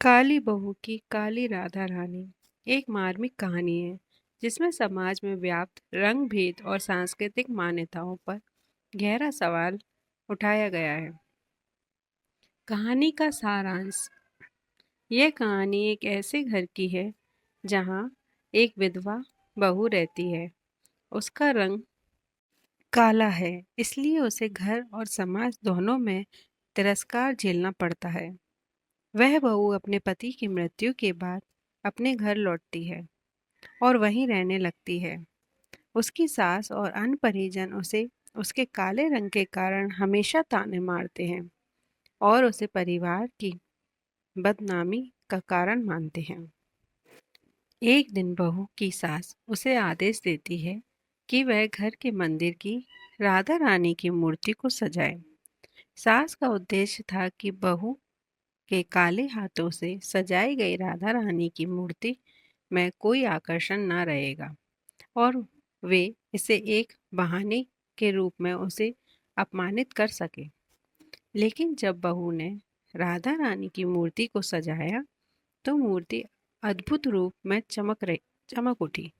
काली बहू की काली राधा रानी एक मार्मिक कहानी है जिसमें समाज में व्याप्त रंग भेद और सांस्कृतिक मान्यताओं पर गहरा सवाल उठाया गया है। कहानी का सारांश। यह कहानी एक ऐसे घर की है जहां एक विधवा बहू रहती है। उसका रंग काला है, इसलिए उसे घर और समाज दोनों में तिरस्कार झेलना पड़ता है। वह बहू अपने पति की मृत्यु के बाद अपने घर लौटती है और वहीं रहने लगती है। उसकी सास और अन्य परिजन उसे उसके काले रंग के कारण हमेशा ताने मारते हैं और उसे परिवार की बदनामी का कारण मानते हैं। एक दिन बहू की सास उसे आदेश देती है कि वह घर के मंदिर की राधा रानी की मूर्ति को सजाए। सास का उद्देश्य था कि बहू के काले हाथों से सजाई गई राधा रानी की मूर्ति में कोई आकर्षण न रहेगा और वे इसे एक बहाने के रूप में उसे अपमानित कर सके। लेकिन जब बहू ने राधा रानी की मूर्ति को सजाया तो मूर्ति अद्भुत रूप में चमक उठी।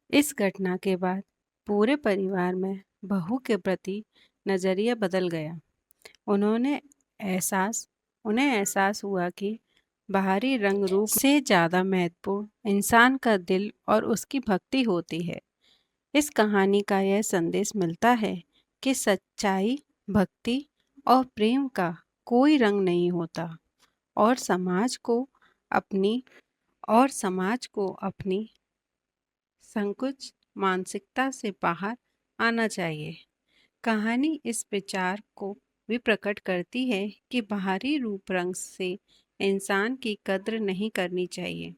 इस घटना के बाद पूरे परिवार में बहू के प्रति नजरिया बदल गया। उन्होंने एहसास उन्हें एहसास हुआ कि बाहरी रंग रूप से ज़्यादा महत्वपूर्ण इंसान का दिल और उसकी भक्ति होती है। इस कहानी का यह संदेश मिलता है कि सच्चाई, भक्ति और प्रेम का कोई रंग नहीं होता और अपनी समाज को अपनी संकुच मानसिकता से बाहर आना चाहिए। कहानी इस विचार को भी प्रकट करती है कि बाहरी रूप रंग से इंसान की कद्र नहीं करनी चाहिए,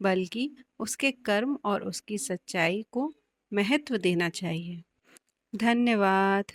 बल्कि उसके कर्म और उसकी सच्चाई को महत्व देना चाहिए। धन्यवाद।